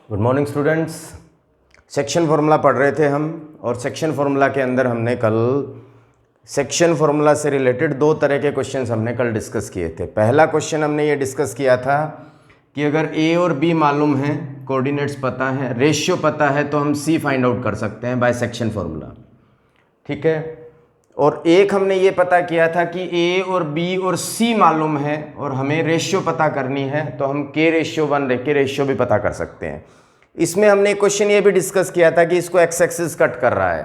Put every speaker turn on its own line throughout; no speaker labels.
Good morning students. Section formula पढ़ रहे थे हम, और सेक्शन फार्मूला के अंदर हमने कल सेक्शन फार्मूला से रिलेटेड दो तरह के क्वेश्चंस हमने कल डिस्कस किए थे। पहला क्वेश्चन हमने ये डिस्कस किया था कि अगर ए और बी मालूम है, कोऑर्डिनेट्स पता है, रेशियो पता है, तो हम सी फाइंड आउट कर सकते हैं बाय सेक्शन फार्मूला। ठीक है। और एक हमने ये पता किया था कि ए और बी और सी मालूम है और हमें रेशियो पता करनी है, तो हम के रेशियो 1 के रेशियो भी पता कर सकते हैं। इसमें हमने एक क्वेश्चन ये भी डिस्कस किया था कि इसको एक्स एक्सिस कट कर रहा है,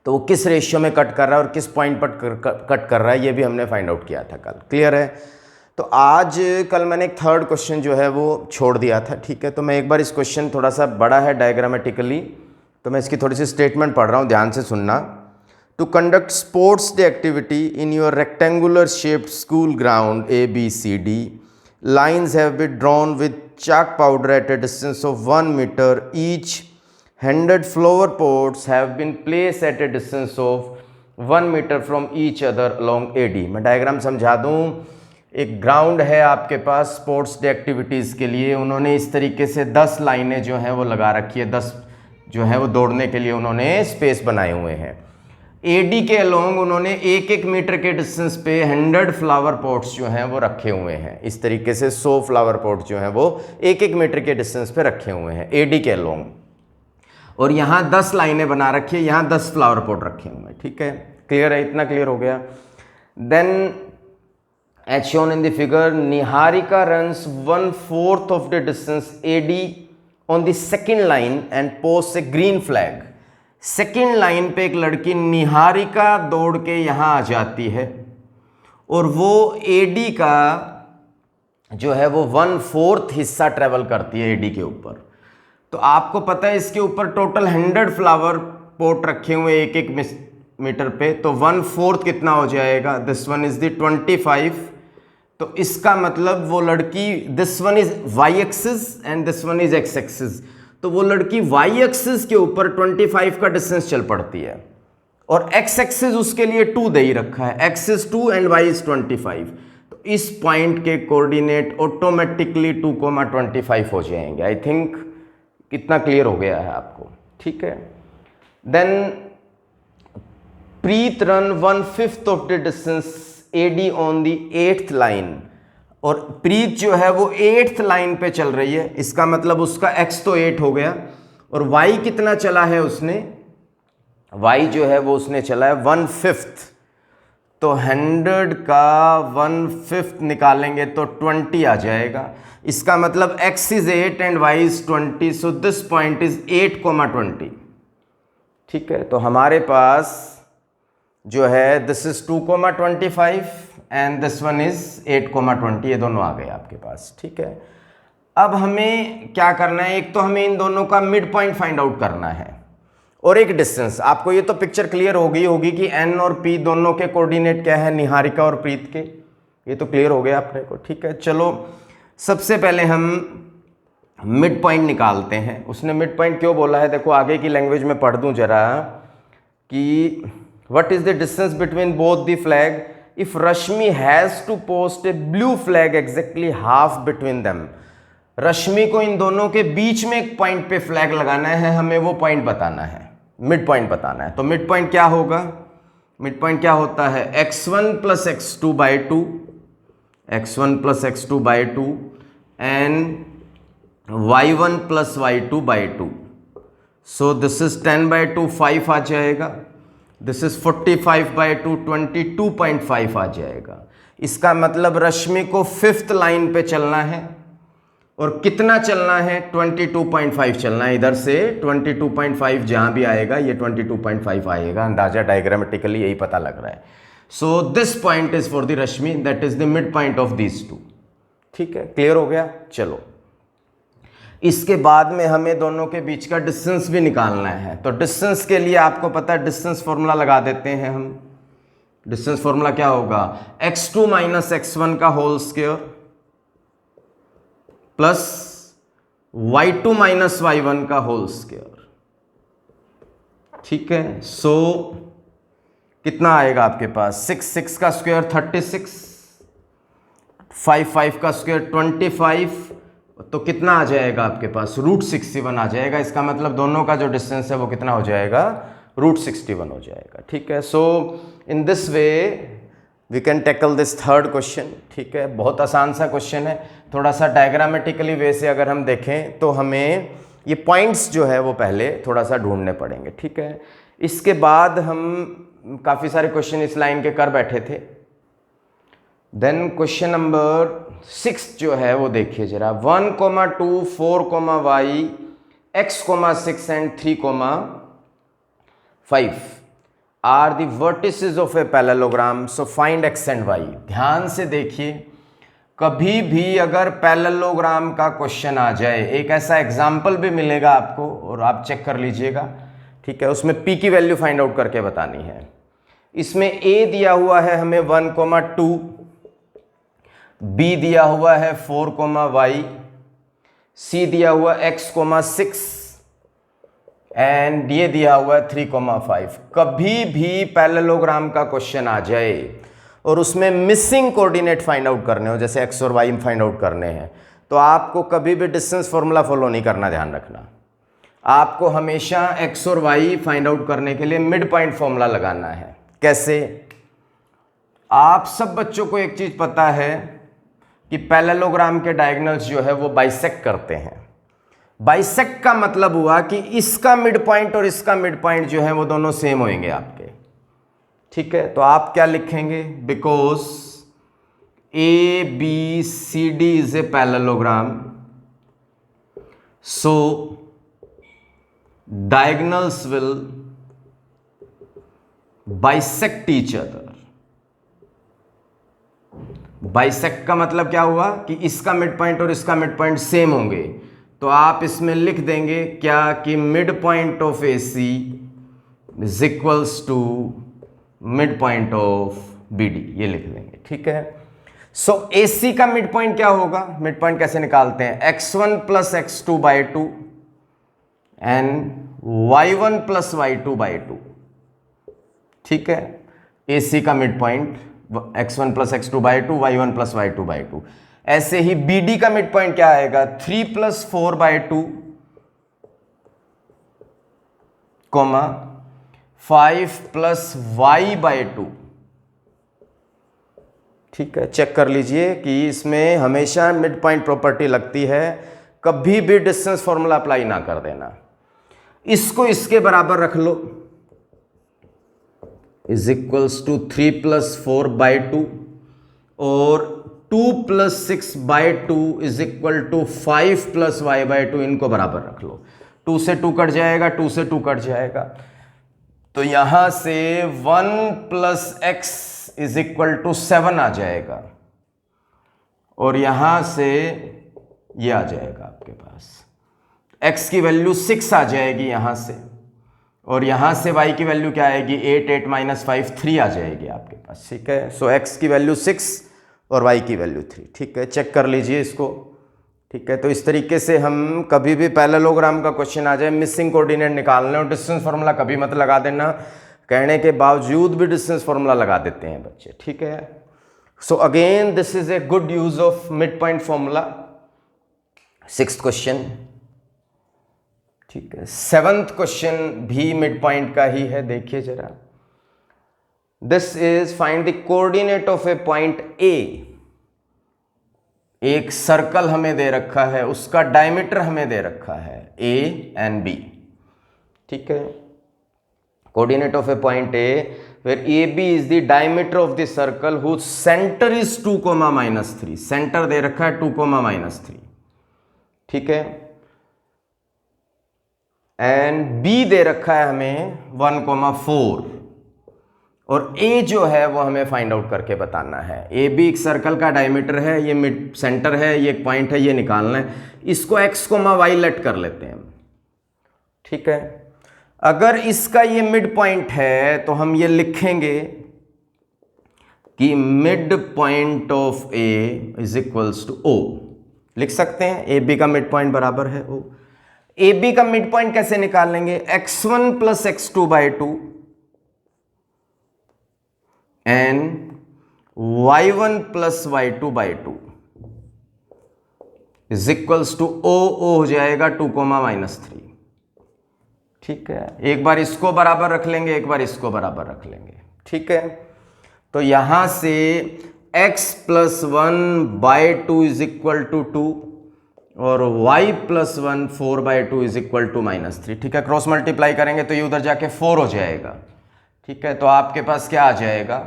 तो वो किस रेशियो में कट कर रहा है और किस पॉइंट पर कट कर रहा है, ये भी हमने फाइंड आउट किया था कल। क्लियर है। तो आज कल मैंने एक थर्ड क्वेश्चन जो है वो छोड़ दिया था। ठीक है। तो मैं एक बार इस क्वेश्चन थोड़ा सा बड़ा है डायग्रामेटिकली, तो मैं इसकी थोड़ी सी स्टेटमेंट पढ़ रहा हूँ, ध्यान से सुनना। To conduct sports day activity in your rectangular shaped school ground A, B, C, D, lines have been drawn with chalk powder at a distance of 1 meter. Each 100 flower pots have been placed at a distance of 1 meter from each other along AD. मैं diagram समझा दूँ। एक ground है आपके पास sports day activities के लिए, उन्होंने इस तरीके से 10 लाइनें जो हैं वो लगा रखी है, 10 जो है वो दौड़ने के लिए उन्होंने स्पेस बनाए हुए हैं। एडी के अलोंग उन्होंने 1-1 मीटर के डिस्टेंस पे 100 फ्लावर पॉट्स जो हैं वो रखे हुए हैं। इस तरीके से 100 फ्लावर पॉट जो हैं वो 1-1 मीटर के डिस्टेंस पे रखे हुए हैं एडी के अलोंग, और यहाँ 10 लाइनें बना रखी है, यहाँ 10 फ्लावर पॉट रखे हुए हैं। ठीक है। क्लियर है, इतना क्लियर हो गया। Then as shown in the figure, Niharika runs 1/4 of the distance AD on the second line and post a green flag. Second line पे एक लड़की निहारिका दौड़ के यहां आ जाती है और वो एडी का जो है वो 1/4 हिस्सा ट्रेवल करती है एडी के ऊपर। तो आपको पता है इसके ऊपर टोटल 100 फ्लावर पॉट रखे हुए 1-1 मीटर पे, तो 1/4 कितना हो जाएगा? This one is the 25। तो इसका मतलब वो लड़की, this one is Y axis and this one is X axis, तो वो लड़की वाई एक्सिस के ऊपर 25 का डिस्टेंस चल पड़ती है, और एक्स एक्सिस उसके लिए 2 दे ही रखा है, X is 2 and Y is 25। तो इस पॉइंट के कोऑर्डिनेट ऑटोमेटिकली 2,25 हो जाएंगे। आई थिंक कितना क्लियर हो गया है आपको। ठीक है। Then Preet run 1/5 of the distance AD on the 8th line, और प्रीत जो है वो 8th लाइन पे चल रही है, इसका मतलब उसका x तो 8 हो गया, और y कितना चला है उसने? y जो है वो उसने चला है 1/5। तो 100 का 1/5 निकालेंगे तो 20 आ जाएगा। इसका मतलब x is 8 and y is 20, so this point is 8,20। ठीक है। तो हमारे पास जो है this is 2,25 and this one is 8,20, ये दोनों आ गए आपके पास। ठीक है। अब हमें क्या करना है? एक तो हमें इन दोनों का मिड पॉइंट फाइंड आउट करना है, और एक डिस्टेंस। आपको ये तो पिक्चर क्लियर हो गई होगी कि एन और पी दोनों के कोऑर्डिनेट क्या है, निहारिका और प्रीत के। ये तो क्लियर हो गया अपने को। ठीक है। चलो सबसे पहले हम मिड पॉइंट निकालते हैं। उसने मिड पॉइंट क्यों बोला है, देखो आगे की लैंग्वेज में पढ़ दूं जरा कि what is the distance between both the flag if Rashmi has to post a blue flag exactly half between them। रश्मि को इन दोनों के बीच में एक पॉइंट पे फ्लैग लगाना है, हमें वो पॉइंट बताना है, मिड पॉइंट बताना है। तो मिड पॉइंट क्या होगा? मिड पॉइंट क्या होता है? x1 + x2/2, x1 + x2/2 and y1 + y2/2। So this is 10/2, 5 आ जाएगा। दिस इज 45/2, 22.5 आ जाएगा। इसका मतलब रश्मि को 5th लाइन पे चलना है, और कितना चलना है? 22.5 चलना है। इधर से 22.5 जहां भी आएगा ये 22.5 आएगा, अंदाजा डायग्रामेटिकली यही पता लग रहा है। So this point is for the Rashmi, that is the mid point of these two. ठीक है। क्लियर हो गया। चलो इसके बाद में हमें दोनों के बीच का डिस्टेंस भी निकालना है। तो डिस्टेंस के लिए आपको पता है डिस्टेंस फॉर्मूला लगा देते हैं हम। डिस्टेंस फॉर्मूला क्या होगा? x2 - x1 का whole square plus y2 - y1 का होल स्क्वायर। ठीक है। सो कितना आएगा आपके पास? 6 का स्क्वायर 36, 5 का स्क्वायर 25, तो कितना आ जाएगा आपके पास, √61 आ जाएगा। इसका मतलब दोनों का जो डिस्टेंस है वो कितना हो जाएगा, √61 हो जाएगा। ठीक है, so in this way we can tackle this third question. ठीक है, बहुत आसान सा क्वेश्चन है। थोड़ा सा डायग्रामेटिकली वे से अगर हम देखें तो हमें ये पॉइंट्स जो है वो पहले थोड़ा सा ढूंढने पड़ेंगे। ठीक है, इसके बाद हम काफ़ी सारे क्वेश्चन इस लाइन के कर बैठे थे। देन क्वेश्चन नंबर 6 जो है वो देखिए जरा, 1, 2, 4, y, x, 6 and 3, 5 are the vertices of a parallelogram, so find x and y। ध्यान से देखिए, कभी भी अगर पैरेललोग्राम का क्वेश्चन आ जाए, एक ऐसा एग्जाम्पल भी मिलेगा आपको और आप चेक कर लीजिएगा। ठीक है, उसमें p की वैल्यू फाइंड आउट करके बतानी है। इसमें a दिया हुआ है हमें 1, 2, b दिया हुआ है 4, y, c दिया हुआ x, 6 एंड ये दिया हुआ है 3, 5। कभी भी पैरेललोग्राम का क्वेश्चन आ जाए और उसमें मिसिंग कोऑर्डिनेट फाइंड आउट करने हो, जैसे x और y फाइंड आउट करने हैं, तो आपको कभी भी डिस्टेंस फॉर्मूला फॉलो नहीं करना, ध्यान रखना। आपको हमेशा x और y फाइंड आउट करने के लिए मिड पॉइंट फॉर्मूला लगाना है। कैसे? आप सब बच्चों को एक चीज पता है कि पैरेललोग्राम के डायगोनल्स जो है वो बाइसेक्ट करते हैं। बाइसेक्ट का मतलब हुआ कि इसका मिड पॉइंट और इसका मिड पॉइंट जो है वो दोनों सेम होंगे आपके। ठीक है, तो आप क्या लिखेंगे, because ABCD is a parallelogram, so diagonals will bisect each other. Bisect का मतलब क्या हुआ कि इसका मिड पॉइंट और इसका मिड पॉइंट सेम होंगे, तो आप इसमें लिख देंगे क्या कि mid point of AC is equals to mid point of BD, ये लिख देंगे। ठीक है, सो AC का मिड पॉइंट क्या होगा, मिड पॉइंट कैसे निकालते हैं, x1 + x2/2 and y1 + y2/2। ठीक है, AC का mid point x1 + x2/2, y1 + y2/2। ऐसे ही BD का मिड पॉइंट क्या आएगा, 3 + 4/2, 5 + y/2। ठीक है, चेक कर लीजिए कि इसमें हमेशा मिड पॉइंट प्रॉपर्टी लगती है, कभी भी डिस्टेंस फॉर्मूला अप्लाई ना कर देना। इसको इसके बराबर रख लो, इज इक्वल्स टू 3 + 4/2 और 2 + 6/2 इज इक्वल टू 5 + y/2, इनको बराबर रख लो। 2 से 2 कट जाएगा, 2 से 2 कट जाएगा, तो यहां से 1 + x इज इक्वल टू 7 आ जाएगा और यहां से ये आ जाएगा आपके पास, x की वैल्यू 6 आ जाएगी यहां से, और यहां से y की वैल्यू क्या आएगी, 8, 8 - 5, 3 आ जाएगी आपके पास। ठीक है, सो x की वैल्यू 6 और y की वैल्यू 3। ठीक है, चेक कर लीजिए इसको। ठीक है, तो इस तरीके से हम कभी भी पैरेललोग्राम का क्वेश्चन आ जाए, मिसिंग कोऑर्डिनेट निकालना और डिस्टेंस फॉर्मूला कभी मत लगा देना, कहने के बावजूद भी डिस्टेंस फॉर्मूला लगा देते हैं बच्चे। ठीक है, so again this is a good use of mid point formula. 6th question. ठीक है, 7th क्वेश्चन भी मिड पॉइंट का ही है, देखिए जरा। This is find the coordinate of A point A। एक सर्कल हमें दे रखा है, उसका डायमीटर हमें दे रखा है A and B। ठीक है, coordinate of A point A where AB is the diameter of the circle whose center is 2, -3। Centre दे रखा है 2, -3। ठीक है, एंड B दे रखा है हमें 1, 4 और A जो है वो हमें फाइंड आउट करके बताना है। AB एक सर्कल का डायमीटर है, ये मिड सेंटर है, ये एक पॉइंट है, ये निकालना है। इसको x, y लेट कर लेते हैं। ठीक है, अगर इसका ये मिड पॉइंट है तो हम ये लिखेंगे कि mid point of A is equals to O। लिख सकते हैं AB का मिड पॉइंट बराबर है O। AB का मिड पॉइंट कैसे निकालेंगे, x1 + x2/2 and y1 + y2/2। Is equals to O हो जाएगा 2 -3। ठीक है, एक बार इसको बराबर रख लेंगे, एक बार इसको बराबर रख लेंगे। ठीक है, तो यहां से x + 1/2 इज इक्वल टू 2 और y + 1 4/2 इज इक्वल टू -3। ठीक है, क्रॉस मल्टीप्लाई करेंगे तो ये उधर जाके 4 हो जाएगा। ठीक है, तो आपके पास क्या आ जाएगा,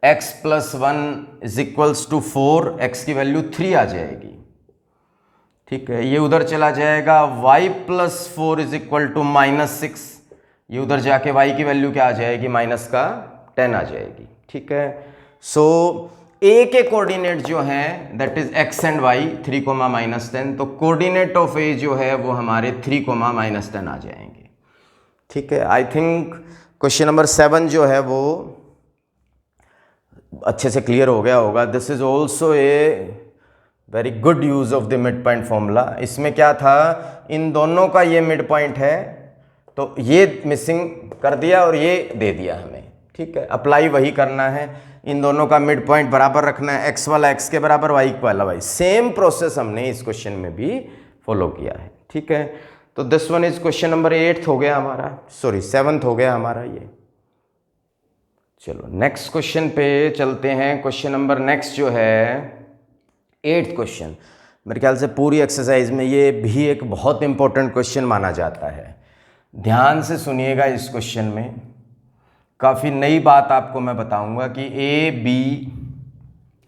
x + 1 is equals to 4, x की वैल्यू 3 आ जाएगी। ठीक है, ये उधर चला जाएगा, y + 4 इज इक्वल टू -6, ये उधर जाके y की वैल्यू क्या आ जाएगी, -10 आ जाएगी। ठीक है, सो a के कोऑर्डिनेट जो हैं that is x and y 3, -10, तो कोऑर्डिनेट ऑफ a जो है वो हमारे 3, -10 आ जाएंगे। ठीक है, आई थिंक क्वेश्चन नंबर 7 जो है वो अच्छे से क्लियर हो गया होगा। This is also a very good use of the mid point formula. इसमें क्या था, इन दोनों का ये मिड पॉइंट है तो ये मिसिंग कर दिया और ये दे दिया हमें। ठीक है, अप्लाई वही करना है, इन दोनों का मिड पॉइंट बराबर रखना है, x वाला x के बराबर, y वाला y। सेम प्रोसेस हमने इस क्वेश्चन में भी फॉलो किया है। ठीक है, तो this one is question number 8 हो गया हमारा, सॉरी 7th हो गया हमारा ये। चलो नेक्स्ट क्वेश्चन पे चलते हैं। क्वेश्चन नंबर नेक्स्ट जो है 8th क्वेश्चन, मेरे ख्याल से पूरी एक्सरसाइज में ये भी एक बहुत इंपॉर्टेंट क्वेश्चन माना जाता है। ध्यान से सुनिएगा, इस क्वेश्चन में काफ़ी नई बात आपको मैं बताऊंगा कि ए बी,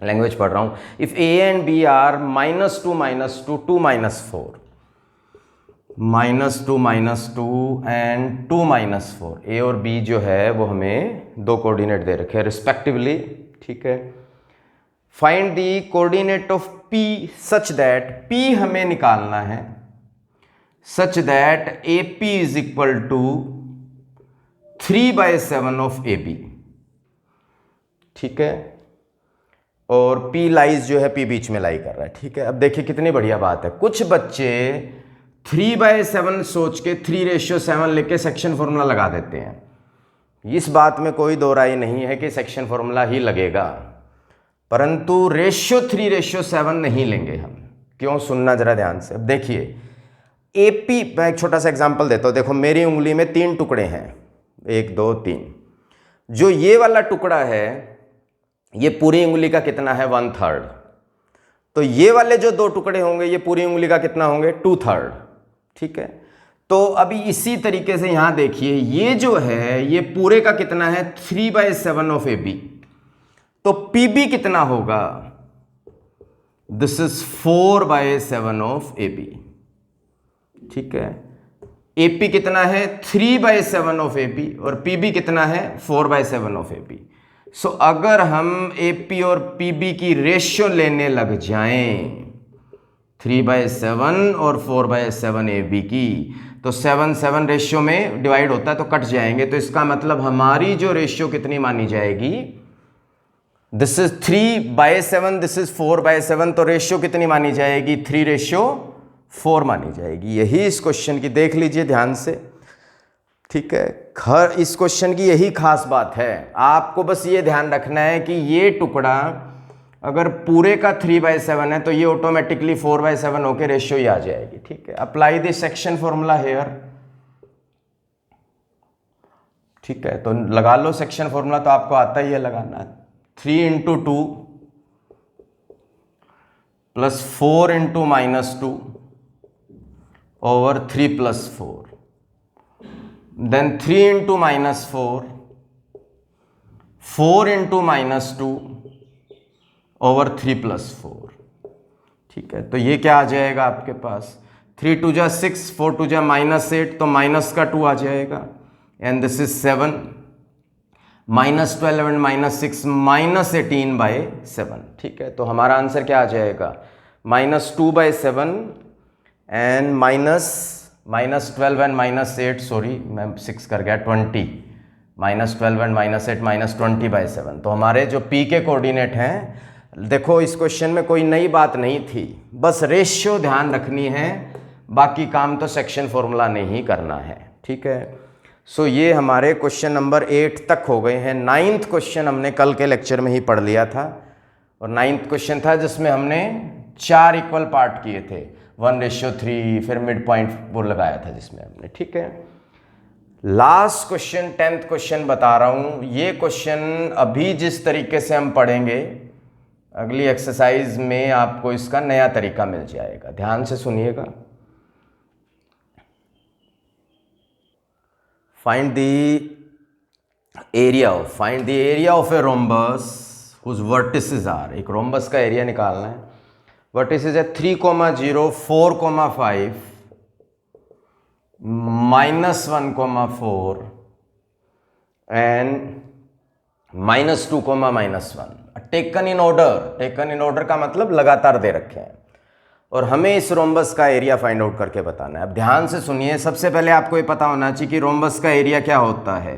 लैंग्वेज पढ़ रहा हूँ, if A and B are -2 -2 2 -4, -2 and 2 -4, A और बी जो है वो हमें दो कोऑर्डिनेट दे रखे हैं रिस्पेक्टिवली। ठीक है, find the coordinate of P such that, P हमें निकालना है such that AP is equal to 3/7 of AB। ठीक है, और P लाइज जो है P बीच में लाई कर रहा है। ठीक है, अब देखिए कितनी बढ़िया बात है, कुछ बच्चे 3/7 सोच के 3:7 लेके सेक्शन फॉर्मूला लगा देते हैं। इस बात में कोई दो राय नहीं है कि सेक्शन फॉर्मूला ही लगेगा, परंतु रेशियो 3:7 नहीं लेंगे हम। क्यों, सुनना जरा ध्यान से। अब देखिए AP, मैं एक छोटा सा एग्जांपल देता हूँ। देखो मेरी उंगली में 3 टुकड़े हैं, 1 2 3। जो ये वाला टुकड़ा है ये पूरी उंगली का कितना है, 1/3। तो ये वाले जो 2 टुकड़े होंगे ये पूरी उंगली का कितना होंगे, 2/3। ठीक है, तो अभी इसी तरीके से यहां देखिए, ये जो है ये पूरे का कितना है, 3/7 ऑफ AB। तो PB कितना होगा, दिस इज 4/7 ऑफ AB। ठीक है, AP कितना है, 3/7 ऑफ AB और PB कितना है, 4/7 ऑफ AB। सो अगर हम AP और PB की रेशियो लेने लग जाएं 3/7 और 4/7 AB की, तो 7 रेशियो में डिवाइड होता है तो कट जाएंगे। तो इसका मतलब हमारी जो रेशियो कितनी मानी जाएगी, दिस इज 3/7, दिस इज 4/7, तो रेशियो कितनी मानी जाएगी, 3:4 मानी जाएगी। यही इस क्वेश्चन की, देख लीजिए ध्यान से। ठीक है, हर इस क्वेश्चन की यही खास बात है। आपको बस ये ध्यान रखना है कि ये टुकड़ा अगर पूरे का 3/7 है तो ये ऑटोमेटिकली 4/7 होकर रेशियो ही आ जाएगी। ठीक है, apply the section formula here. ठीक है, तो लगा लो सेक्शन फॉर्मूला, तो आपको आता ही है लगाना। 3 × 2 + 4 × -2 over 3 + 4, then 3 × -4, 4 × -2 over 3 + 4। ठीक है, तो ये क्या आ जाएगा आपके पास, 3 × 2 = 6, 4 × 2 = -8, तो माइनस का 2 आ जाएगा, एंड दिस इज 7, -12 एंड -6 -18/7। ठीक है, तो हमारा आंसर क्या आ जाएगा, -2/7 एंड -12 एंड -8, सॉरी मैं 6 कर गया, 20, -12 एंड -8 -20/7। तो हमारे जो P के कोऑर्डिनेट हैं, देखो इस क्वेश्चन में कोई नई बात नहीं थी, बस रेशियो ध्यान रखनी है, बाकी काम तो सेक्शन फॉर्मूला ने ही करना है। ठीक है, सो ये हमारे क्वेश्चन नंबर 8 तक हो गए हैं। 9th क्वेश्चन हमने कल के लेक्चर में ही पढ़ लिया था, और 9th क्वेश्चन था जिसमें हमने 4 इक्वल पार्ट किए थे, 1:3, फिर मिड पॉइंट वो लगाया था जिसमें हमने, ठीक है। लास्ट क्वेश्चन 10th क्वेश्चन बता रहा हूं। ये क्वेश्चन अभी जिस तरीके से हम पढ़ेंगे अगली एक्सरसाइज में आपको इसका नया तरीका मिल जाएगा, ध्यान से सुनिएगा। Find the area of a rhombus whose vertices are. एक रोम्बस का एरिया निकालना है। वर्टिसेस है 3, 0, 4, 5, -1, 4 एंड -2, -1। टेकन इन ऑर्डर का मतलब लगातार दे रखे हैं और हमें इस रोम्बस का एरिया फाइंड आउट करके बताना है। अब ध्यान से सुनिए, सबसे पहले आपको ये पता होना चाहिए कि रोम्बस का एरिया क्या होता है।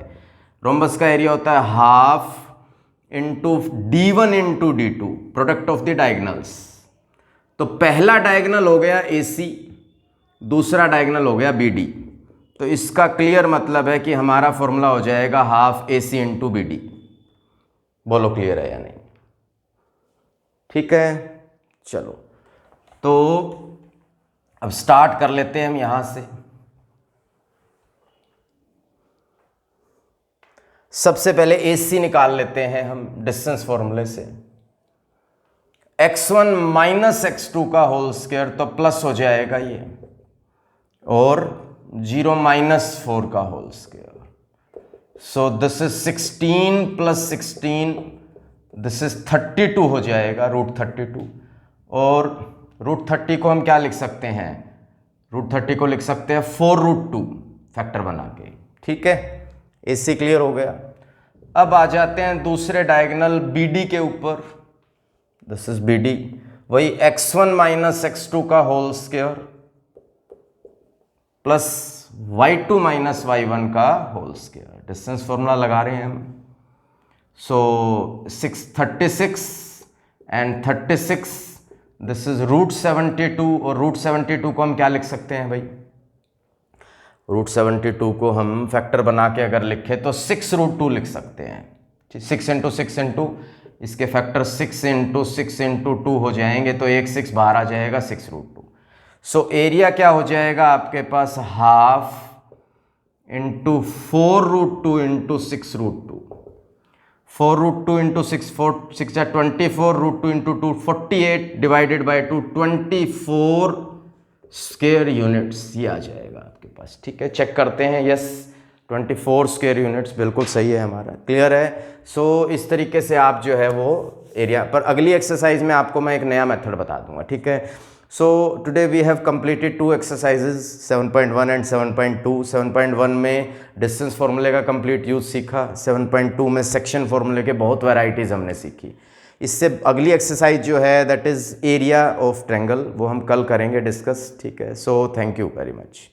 रोम्बस का एरिया होता है half into d1 into d2, product of the diagonals. तो पहला डायगनल हो गया AC, दूसरा डायगनल हो गया BD। तो इसका क्लियर मतलब है कि हमारा फॉर्मूला हो जाएगा हाफ AC इंटू BD। बोलो क्लियर है या नहीं? ठीक है, चलो तो अब स्टार्ट कर लेते हैं हम यहां से। सबसे पहले AC निकाल लेते हैं हम डिस्टेंस फॉर्मूले से। x1 माइनस x2 का होल स्क्वायर तो प्लस हो जाएगा ये, और 0 -4 का whole square. So this is 16 + 16, this is 32 हो जाएगा, √32। और √30 को हम क्या लिख सकते हैं? √30 को लिख सकते हैं 4√2 फैक्टर बना के, ठीक है। AC क्लियर हो गया। अब आ जाते हैं दूसरे डायगोनल BD के ऊपर। दिस इज BD, वही x1 माइनस x2 का whole square plus y2 minus y1 का होल स्क्वायर। डिस्टेंस फॉर्मूला लगा रहे हैं हम। सो 36 एंड 36, दिस इज √72, और √72 को हम क्या लिख सकते हैं भाई? √72 को हम फैक्टर बना के अगर लिखे तो 6√2 लिख सकते हैं। 6 इंटू 6 इंटू इसके फैक्टर 6 इंटू 6 इंटू 2 हो जाएंगे, तो एक 6 बाहर आ जाएगा, 6√2। सो एरिया क्या हो जाएगा आपके पास? Half into 4√2 into 6√2। 4√2 इंटू 6, 6 या 24, √2 into 2 48 divided by 2 24 square units, ये आ जाएगा आपके पास, ठीक है। चेक करते हैं, यस 24 स्क्वायर यूनिट्स बिल्कुल सही है हमारा, क्लियर है। सो इस तरीके से आप जो है वो एरिया पर, अगली एक्सरसाइज में आपको मैं एक नया मेथड बता दूंगा, ठीक है। So today we have completed 2 exercises, 7.1 and 7.2। 7.1 में डिस्टेंस फार्मूले का कंप्लीट यूज सीखा, 7.2 में सेक्शन फार्मूले के बहुत वैरायटीज़ हमने सीखी। इससे अगली एक्सरसाइज जो है that is area of triangle, वो हम कल करेंगे डिस्कस, ठीक है। So thank you very much.